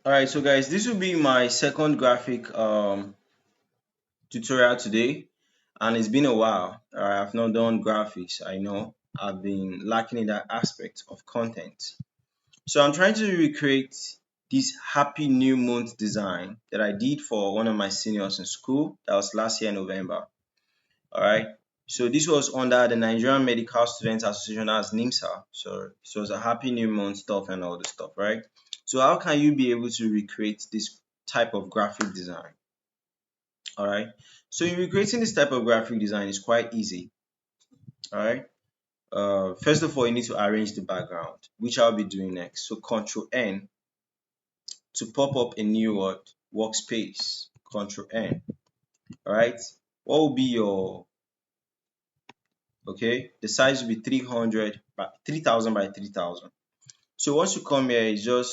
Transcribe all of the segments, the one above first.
All right, so guys, this will be my second graphic tutorial today, and it's been a while. I've not done graphics. I know I've been lacking in that aspect of content. So I'm trying to recreate this Happy New Month design that I did for one of my seniors in school. That was last year November. All right. So this was under the Nigerian Medical Students Association as NIMSA. So it was a Happy New Month stuff and all the stuff, right? So how can you be able to recreate this type of graphic design? All right. So in recreating this type of graphic design is quite easy. All right. First of all, you need to arrange the background, which I'll be doing next. So Control N to pop up a new workspace. Control N. All right. What will be your okay? The size will be 300 by 3000 by 3000. So once you come here, you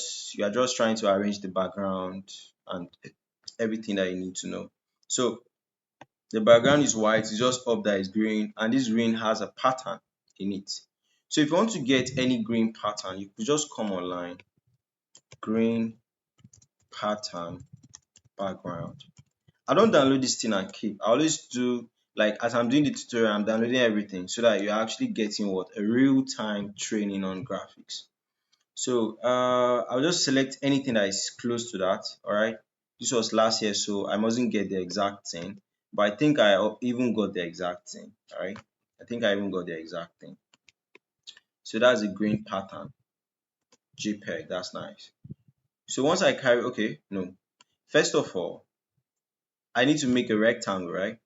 are just trying to arrange the background and everything that you need to know. So the background is white, it's just up that is green, and this green has a pattern in it. So if you want to get any green pattern, you could just come online, green pattern background. I don't download this thing and keep. I always do like as I'm doing the tutorial, I'm downloading everything so that you're actually getting what a real-time training on graphics. So I'll just select anything that is close to that. All right. This was last year, so I mustn't get the exact thing, but I think I even got the exact thing. All right. I think I even got the exact thing. So that's a green pattern, JPEG. That's nice. So once I carry, okay, no. First of all, I need to make a rectangle, right?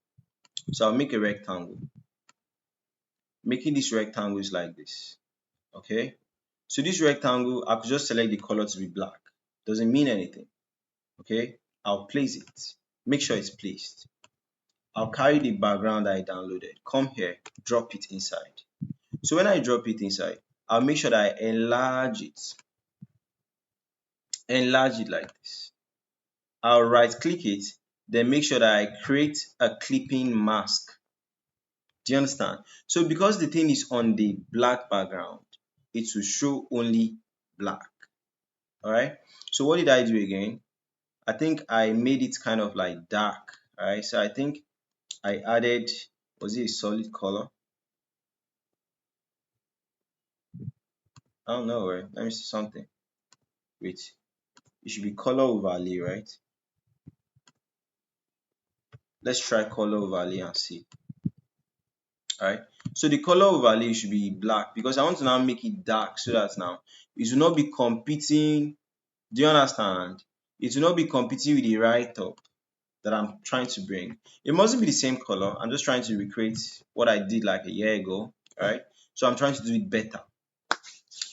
So I'll make a rectangle. Making this rectangle is like this. Okay. So this rectangle, I could just select the color to be black. Doesn't mean anything. Okay, I'll place it. Make sure it's placed. I'll carry the background I downloaded. Come here, drop it inside. So when I drop it inside, I'll make sure that I enlarge it. Enlarge it like this. I'll right click it, then make sure that I create a clipping mask. Do you understand? So because the thing is on the black background, it will show only black. Alright. So what did I do again? I think I made it kind of like dark. Alright. So I think I added, was it a solid color? I don't know, right? Let me see something. Wait, it should be color overlay, right? Let's try color overlay and see. Alright, so the color overlay should be black because I want to now make it dark so that now it will not be competing. Do you understand? It will not be competing with the write up that I'm trying to bring. It mustn't be the same color. I'm just trying to recreate what I did like a year ago, right? So I'm trying to do it better.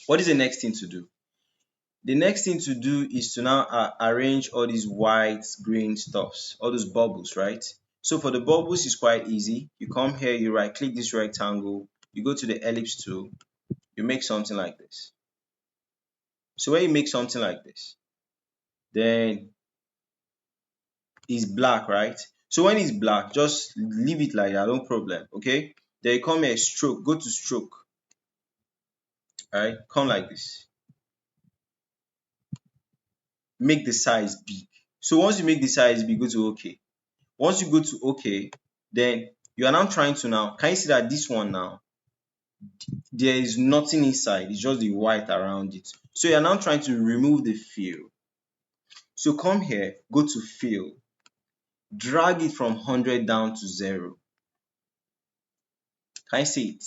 What is the next thing to do? The next thing to do is to now arrange all these white, green stuffs, all those bubbles, right? So for the bubbles, it's quite easy. You come here, you right click this rectangle, you go to the ellipse tool, you make something like this. So when you make something like this, then it's black, right? So when it's black, just leave it like that, no problem, okay? Then you come here, stroke, go to stroke, all right? Come like this. Make the size big. So once you make the size big, go to OK. Once you go to OK, then you are now trying to now, can you see that this one now, there is nothing inside, it's just the white around it. So you are now trying to remove the fill. So come here, go to fill, drag it from 100 down to 0. Can you see it?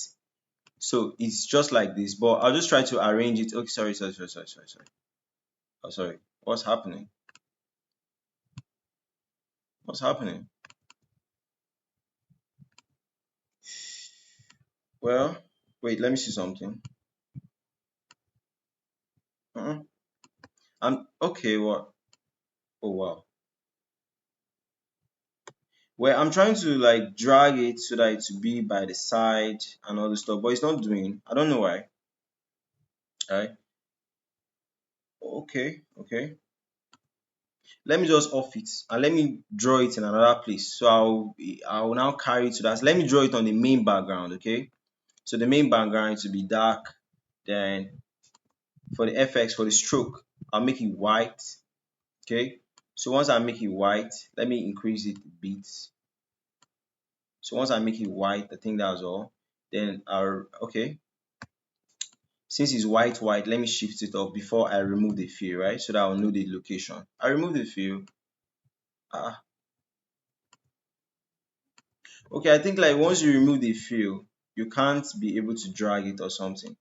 So it's just like this, but I'll just try to arrange it. Okay, sorry. Oh, sorry. What's happening? What's happening? Well, wait, let me see something. I'm okay. What? Oh, wow. Well, I'm trying to like drag it so that it to be by the side and all the stuff, but it's not doing. I don't know why. Alright. Okay. Let me just off it and let me draw it in another place. So I'll now carry it to that. Let me draw it on the main background, okay? So the main background to be dark. Then for the FX, for the stroke, I'll make it white. Okay, so once I make it white, let me increase it a bit. So once I make it white, I think that's all. Then I'll, okay, since it's white, let me shift it up before I remove the fill, right? So that I'll know the location. I remove the fill. Okay, I think like once you remove the fill, you can't be able to drag it or something.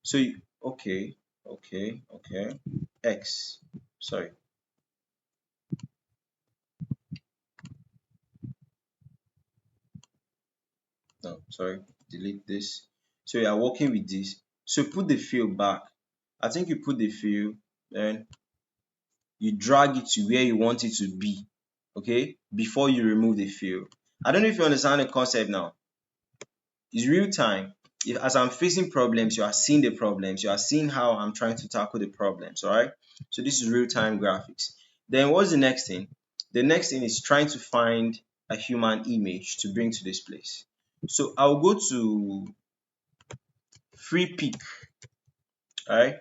So okay, okay, X, sorry, no, sorry, delete this. So you are working with this. So put the fill back. I think you put the fill, then you drag it to where you want it to be, okay, before you remove the fill. I don't know if you understand the concept now. It's real time. If as I'm facing problems, you are seeing the problems, you are seeing how I'm trying to tackle the problems, all right? So this is real time graphics. Then what's the next thing? The next thing is trying to find a human image to bring to this place. So I'll go to free pick, all right?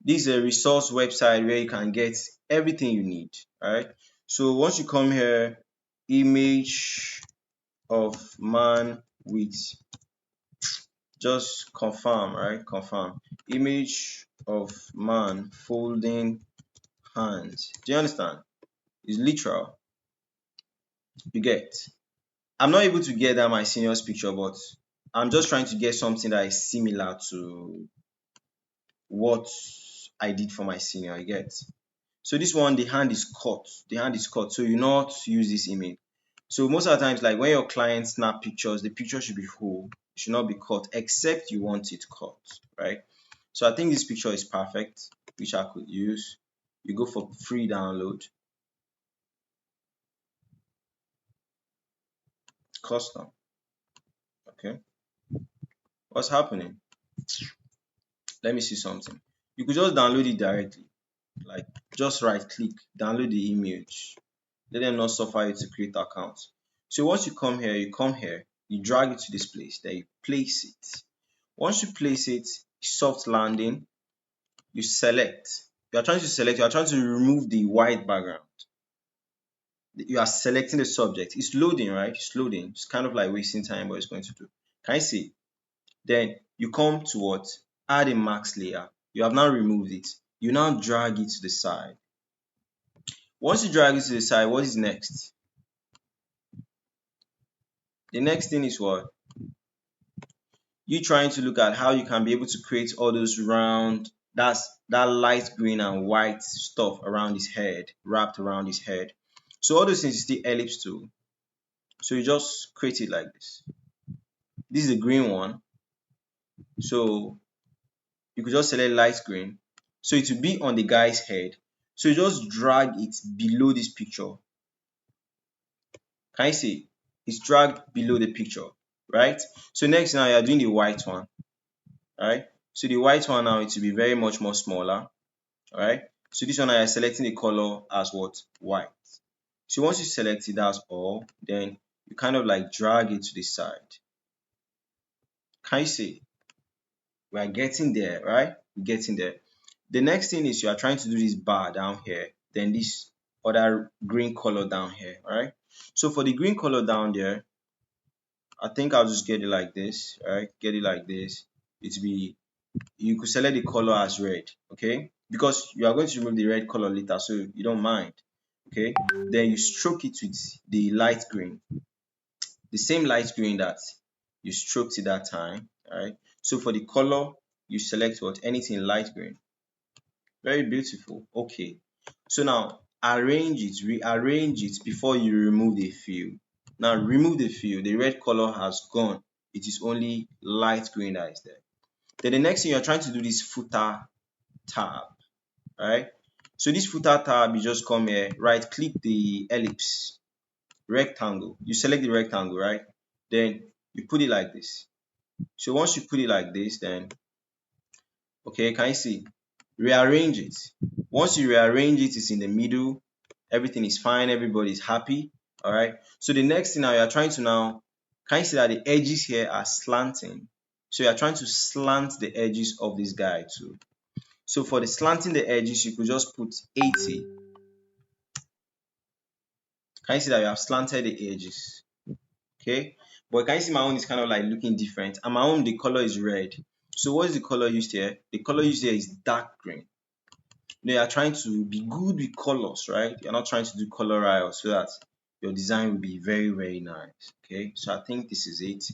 This is a resource website where you can get everything you need, all right? So once you come here, image of man with, just confirm, right? Confirm. Image of man folding hands. Do you understand? It's literal. You get. I'm not able to get that my senior's picture, but I'm just trying to get something that is similar to what I did for my senior. You get. So this one, the hand is cut. The hand is cut. So you not use this image. So most of the times, like when your client snap pictures, the picture should be whole. It should not be cut, except you want it cut, right? So I think this picture is perfect, which I could use. You go for free download, custom. Okay, what's happening? Let me see something. You could just download it directly, like just right click, download the image. Let them not suffer you to create accounts. So once you come here, you drag it to this place, then you place it. Once you place it, soft landing, you select. You are trying to select, you are trying to remove the white background. You are selecting the subject. It's loading, right? It's loading. It's kind of like wasting time, but it's going to do. Can I see? Then you come to what? Add a max layer. You have now removed it. You now drag it to the side. Once you drag it to the side, what is next? The next thing is what? You trying to look at how you can be able to create all those round, that light green and white stuff around his head, wrapped around his head. So all those things is the ellipse tool. So you just create it like this. This is a green one. So you could just select light green. So it will be on the guy's head. So you just drag it below this picture. Can you see? It's dragged below the picture, right? So next now you are doing the white one, right? So the white one now, it will be very much more smaller, right? So this one I am selecting the color as what? White. So once you select it as all, then you kind of like drag it to the side. Can you see? We are getting there, right? We're getting there. The next thing is you are trying to do this bar down here, then this other green color down here, right? So for the green color down there, I think I'll just get it like this, right? Get it like this. It be, you could select the color as red, okay? Because you are going to remove the red color later, so you don't mind, okay? Then you stroke it with the light green, the same light green that you stroked it that time, all right? So for the color, you select what? Anything light green. Very beautiful. Okay. So now arrange it, rearrange it before you remove the fill. Now remove the fill. The red color has gone. It is only light green that is there. Then the next thing you're trying to do is footer tab. Alright. So this footer tab, you just come here, right click the ellipse, rectangle. You select the rectangle, right? Then you put it like this. So once you put it like this, then okay, can you see? Rearrange it. Once you rearrange it, it's in the middle. Everything is fine. Everybody is happy. All right. So the next thing now, you are trying to now, can you see that the edges here are slanting? So you are trying to slant the edges of this guy too. So for the slanting the edges, you could just put 80. Can you see that we have slanted the edges? Okay, but can you see my own is kind of like looking different, and my own, the color is red. So what is the color used here? The color used here is dark green. You are trying to be good with colors, right? You're not trying to do color riot so that your design will be very, very nice. Okay, so I think this is it.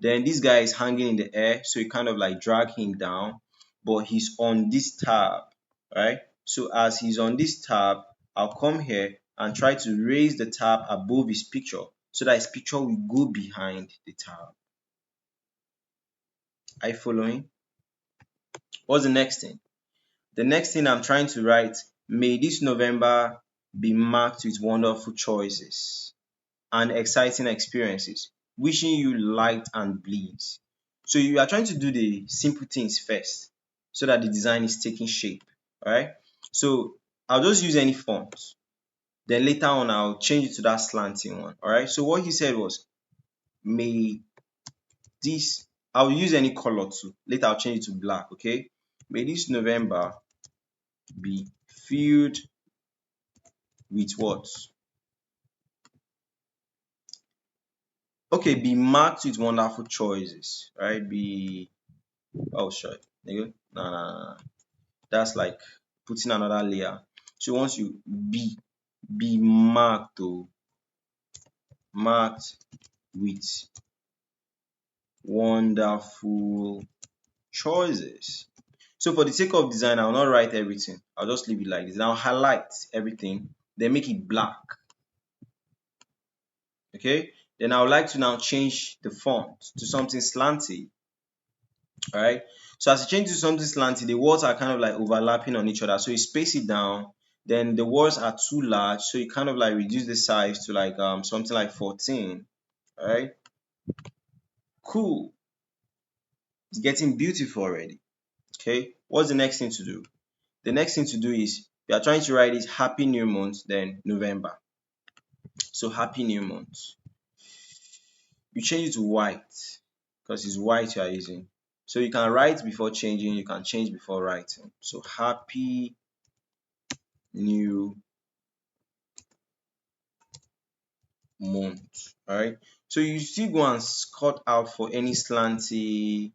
Then this guy is hanging in the air, so you kind of like drag him down, but he's on this tab, right? So as he's on this tab, I'll come here and try to raise the tab above his picture so that his picture will go behind the tab. Are you following? What's the next thing? The next thing I'm trying to write, may this November be marked with wonderful choices and exciting experiences, wishing you light and bliss. So you are trying to do the simple things first so that the design is taking shape, alright? So I'll just use any font. Then later on, I'll change it to that slanting one, alright? So what he said was, may this, I'll use any color too. Later, I'll change it to black, okay? May this November be filled with what? Okay, be marked with wonderful choices, right? Be, oh, sure. No. That's like putting another layer. So once you be marked, oh, marked with wonderful choices. So for the sake of design, I'll not write everything. I'll just leave it like this. I'll highlight everything, then make it black. Okay, then I would like to now change the font to something slanty. All right, so as you change to something slanty, the words are kind of like overlapping on each other, so you space it down. Then the words are too large, so you kind of like reduce the size to like something like 14. All right, cool. It's getting beautiful already. Okay, what's the next thing to do? The next thing to do is we are trying to write this happy new month, then November. So happy new month. You change it to white because it's white you are using. So you can write before changing, you can change before writing. So happy new month. All right. So you still go and cut out for any slanty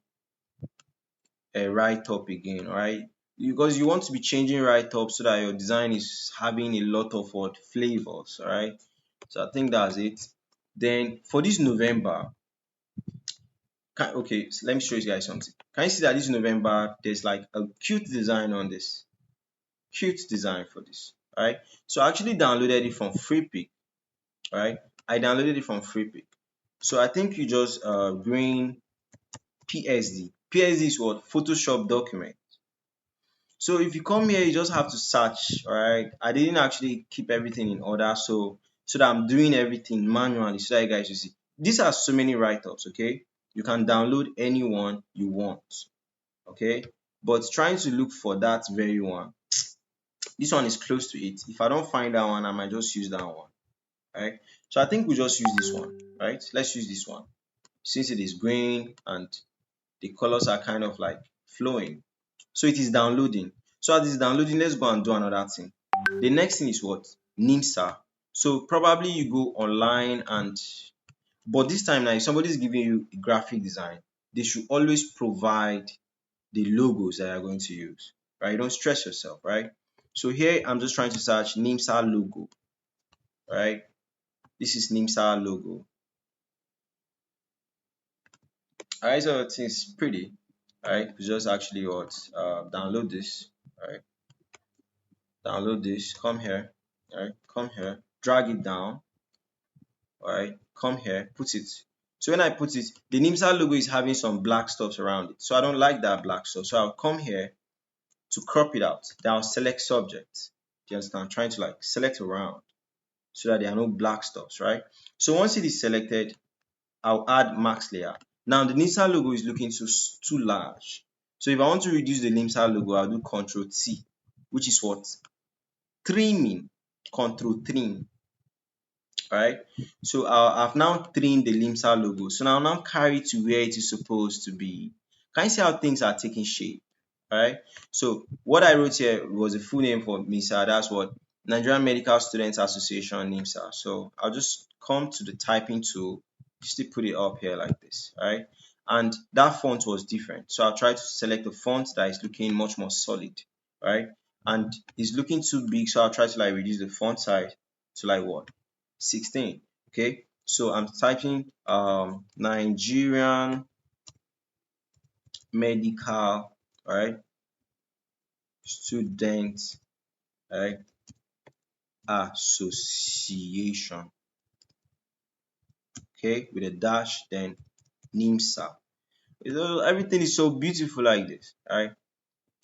write up again, all right? Because you want to be changing write up so that your design is having a lot of what flavors, all right? So I think that's it. Then for this November, okay, so let me show you guys something. Can you see that this November there's like a cute design on this? Cute design for this, all right? So I actually downloaded it from FreePic, all right? I downloaded it from FreePic. So I think you just bring PSD. PSD is what? Photoshop document. So if you come here, you just have to search, all right? I didn't actually keep everything in order, so that I'm doing everything manually so that you guys will see. These are so many write-ups, okay? You can download any one you want, okay? But trying to look for that very one. This one is close to it. If I don't find that one, I might just use that one, right? So I think we just use this one, right? Let's use this one. Since it is green and the colors are kind of like flowing. So it is downloading. So as it's downloading, let's go and do another thing. The next thing is what? NIMSA. So probably you go online and, but this time now, if somebody is giving you a graphic design, they should always provide the logos that you're going to use, right? Don't stress yourself, right? So here I'm just trying to search NIMSA logo, right? This is NIMSA logo. All right, so it's pretty. All right, just actually what download this. All right, download this. Come here. All right, come here. Drag it down. All right, come here. Put it. So when I put it, the NIMSA logo is having some black stuff around it. So I don't like that black stuff. So I'll come here to crop it out. Then I'll select subject. Do you understand? I'm trying to like select around so that there are no black stuffs, right? So once it is selected, I'll add max layer. Now the NIMSA logo is looking too large. So if I want to reduce the NIMSA logo, I'll do Control T, which is what? Trimming. Control trim. Alright. So I've now trimmed the NIMSA logo. So now carry it to where it is supposed to be. Can you see how things are taking shape? Alright. So what I wrote here was a full name for NIMSA. That's what Nigerian Medical Students Association, NIMSA. So I'll just come to the typing tool, still put it up here like this, right? And that font was different. So I'll try to select a font that is looking much more solid, right? And it's looking too big, so I'll try to like reduce the font size to like what? 16. Okay. So I'm typing Nigerian Medical, right? Students, right? Association. Okay, with a dash, then NIMSA. Everything is so beautiful like this, right?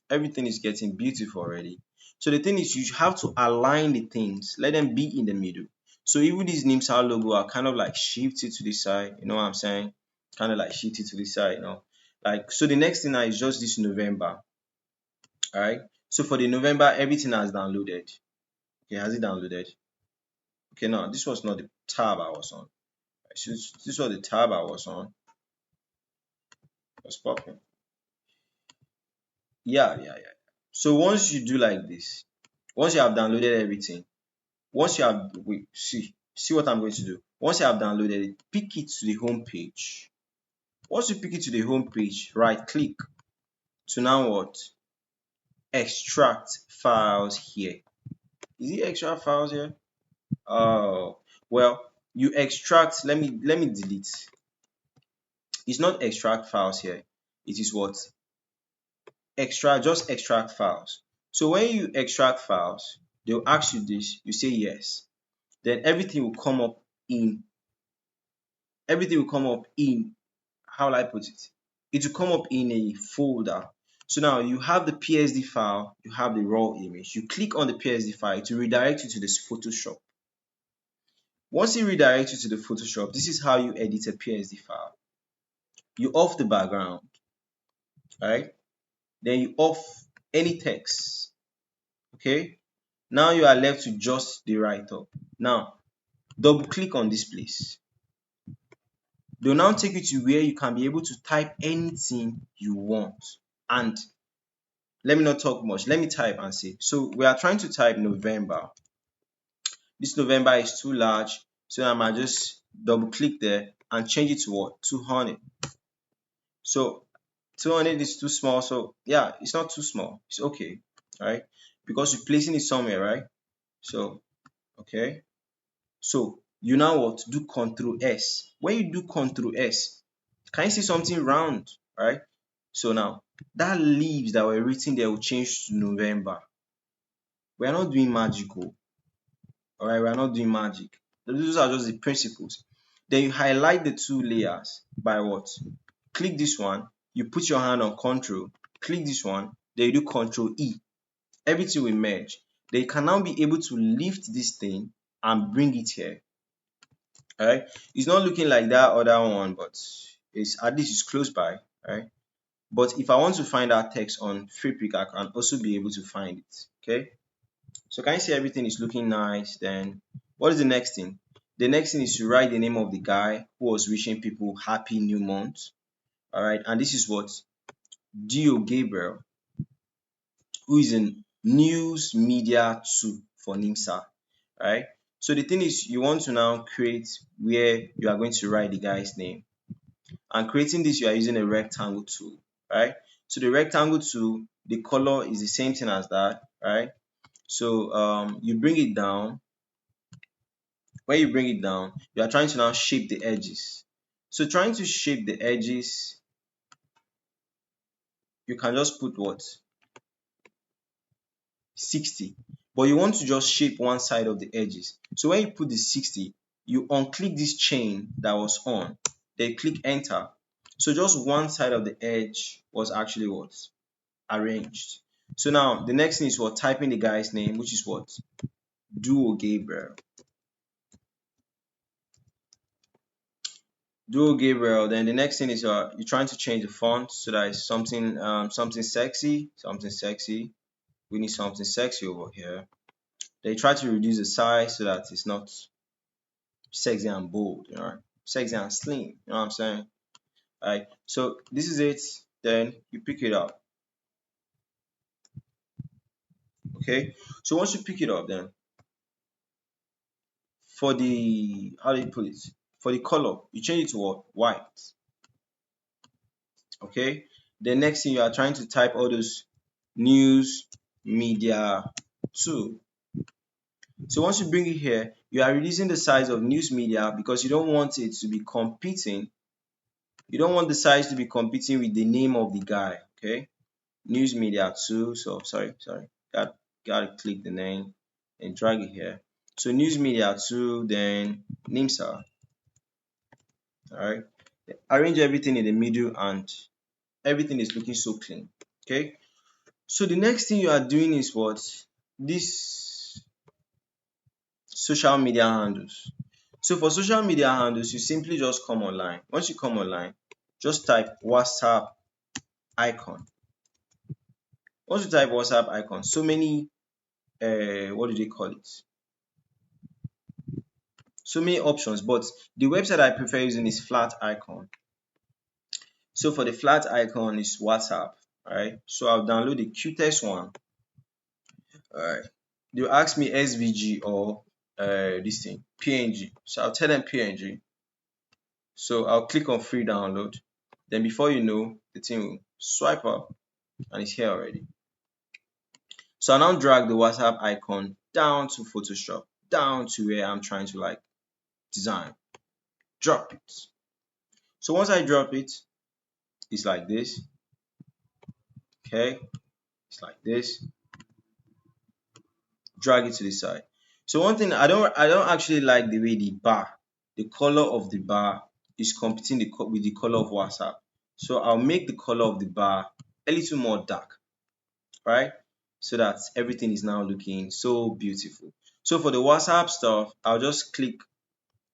Everything is getting beautiful already. So the thing is, you have to align the things, let them be in the middle. So even this NIMSA logo are kind of like shifted to the side, you know what I'm saying? Kind of like shifted to the side, you know. Like, so the next thing now is just this November, all right? So for the November, everything has downloaded. Okay, has it downloaded? Okay, no, this was not the tab I was on. This was the tab I was on. Was popping. Yeah. So once you do like this, once you have downloaded everything, once you have see what I'm going to do. Once you have downloaded it, pick it to the home page. Once you pick it to the home page, right click to now what? Extract files here. Is it extract files here? Oh, well, you extract. Let me delete. It's not extract files here. It is what? Just extract files. So when you extract files, they'll ask you this, you say yes. Then everything will come up in, how will I put it? It will come up in a folder. So now you have the PSD file, you have the raw image. You click on the PSD file to redirect you to this Photoshop. Once it redirects you to the Photoshop, this is how you edit a PSD file. You off the background, right? Then you off any text. Okay, now you are left to just the write-up. Now double click on this place. They'll now take you to where you can be able to type anything you want. And let me not talk much, let me type and see. So we are trying to type November. This November is too large, so I might just double click there and change it to what? 200. So 200 is too small, so yeah, it's not too small, it's okay, right? Because you're placing it somewhere, right? So okay, so you now what? Do Control S. When you do Control S, can you see something round, right? So now that leaves that were written there will change to November. We are not doing magical, all right? We are not doing magic. Those are just the principles. Then you highlight the two layers by what? Click this one, you put your hand on Control, click this one, then you do Control E. Everything will merge. Then you can now be able to lift this thing and bring it here. All right, it's not looking like that other one, but it's at least it's close by, right? But if I want to find that text on FreePick, I can also be able to find it. Okay, so can you see everything is looking nice? Then what is the next thing? The next thing is to write the name of the guy who was wishing people happy new month. All right, and this is what? Dio Gabriel, who is in news media 2 for NIMSA. Right, so the thing is, you want to now create where you are going to write the guy's name. And creating this, you are using a rectangle tool, right? So the rectangle tool, the color is the same thing as that, right? So you bring it down. When you bring it down, you are trying to now shape the edges. So trying to shape the edges, you can just put what? 60. But you want to just shape one side of the edges. So when you put the 60, you unclick this chain that was on, then click enter. So just one side of the edge was actually what? Arranged. So now the next thing is what? Typing the guy's name, which is what? Duo Gabriel. Duo Gabriel. Then the next thing is you're trying to change the font so that it's something something sexy. We need something sexy over here. They try to reduce the size so that it's not sexy and bold, you know, sexy and slim. You know what I'm saying? Alright. So this is it. Then you pick it up. Okay. So once you pick it up, then For the, how do you put it, for the color, you change it to what? White. Okay, the next thing, you are trying to type all those news media 2. So once you bring it here, you are reducing the size of news media because you don't want it to be competing. You don't want the size to be competing with the name of the guy. Okay, news media 2. So sorry, gotta click the name and drag it here. So news media 2, then NIMSA. All right, arrange everything in the middle and everything is looking so clean. Okay, so the next thing you are doing is what? This social media handles. So for social media handles, you simply just come online. Once you come online, just type WhatsApp icon. Once you type WhatsApp icon, so many what do they call it? So many options, but the website I prefer using is flat icon. So for the flat icon is WhatsApp. Alright, so I'll download the cutest one. Alright, they'll ask me SVG or this thing PNG. So I'll tell them PNG. So I'll click on free download. Then before you know, the thing will swipe up and it's here already. So I now drag the WhatsApp icon down to Photoshop, down to where I'm trying to like design. Drop it. So once I drop it, it's like this. Okay, it's like this. Drag it to the side. So one thing, I don't actually like the way the color of the bar is competing with the color of WhatsApp. So I'll make the color of the bar a little more dark, right? So that everything is now looking so beautiful. So for the WhatsApp stuff, I'll just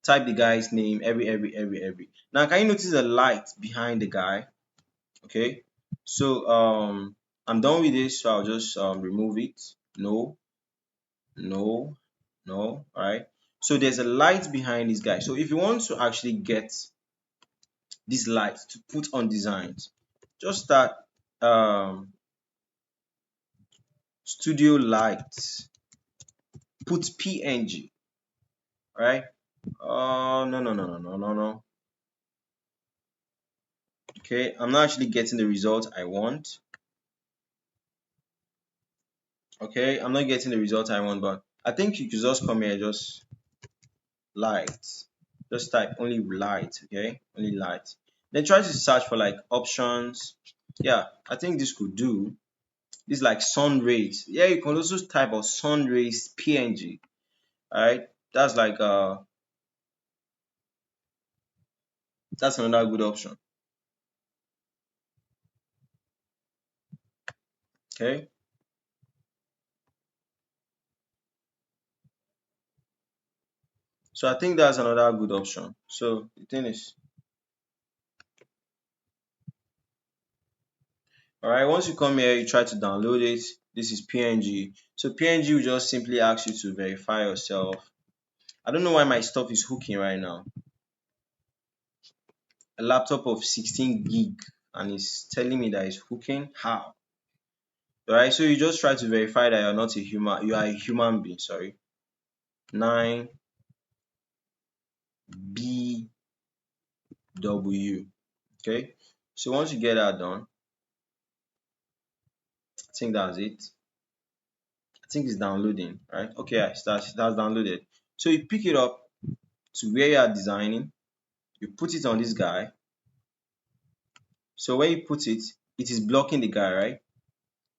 type the guy's name every. Now can you notice the light behind the guy? Okay. So I'm done with this, so I'll just remove it. No, no, no. All right. So there's a light behind this guy. So if you want to actually get this light to put on designs, just start studio lights, put PNG. Right? No. Okay, I'm not actually getting the result I want. Okay, I'm not getting the result I want, but I think you could just come here, just light. Just type only light, okay? Only light. Then try to search for like options. Yeah, I think this could do. This like sun rays. Yeah, you can also type of sun rays PNG. Alright, that's like that's another good option. Okay. So I think that's another good option. So the thing is, all right, once you come here, you try to download it. This is PNG. So PNG will just simply ask you to verify yourself. I don't know why my stuff is hooking right now. A laptop of 16 gig and it's telling me that it's hooking. How? All right, so you just try to verify that you're not a human. You are a human being. Sorry. 9BW. Okay. So once you get that done, I think that's it. I think it's downloading, right? Okay, that's downloaded. So you pick it up to where you are designing. You put it on this guy. So when you put it, it is blocking the guy, right?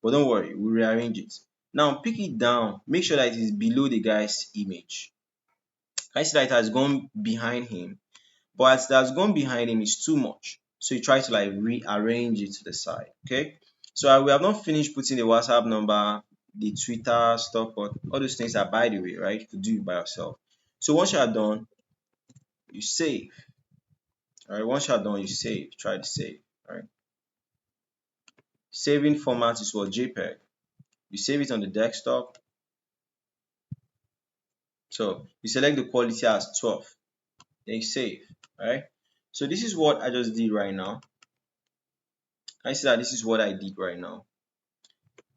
But don't worry, we'll rearrange it. Now pick it down. Make sure that it is below the guy's image. I see that it has gone behind him, but as it has gone behind him, it's too much. So you try to like rearrange it to the side. Okay. So we have not finished putting the WhatsApp number, the Twitter stuff, but all those things are by the way, right? You could do it by yourself. So once you are done, you save. All right. Once you are done, you save. Try to save. All right. Saving format is what? JPEG. You save it on the desktop. So you select the quality as 12. Then you save. Alright. So this is what I just did right now. I see that this is what I did right now.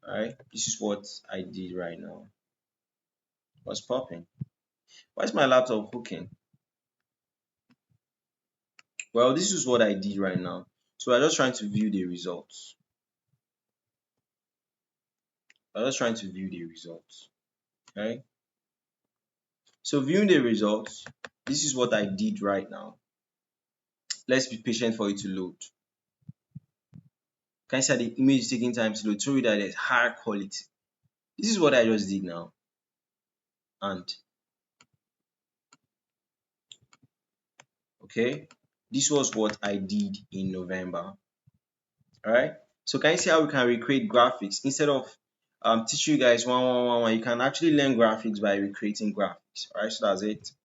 Alright. This is what I did right now. What's popping? Why is my laptop hooking? Well, this is what I did right now. So we're just trying to view the results. We're just trying to view the results. Okay. So viewing the results, this is what I did right now. Let's be patient for it to load. Can you see the image is taking time to load? Show you that it's higher quality. This is what I just did now. And okay, this was what I did in November. All right. So can you see how we can recreate graphics instead of teach you guys one. You can actually learn graphics by recreating graphics. All right. So that's it.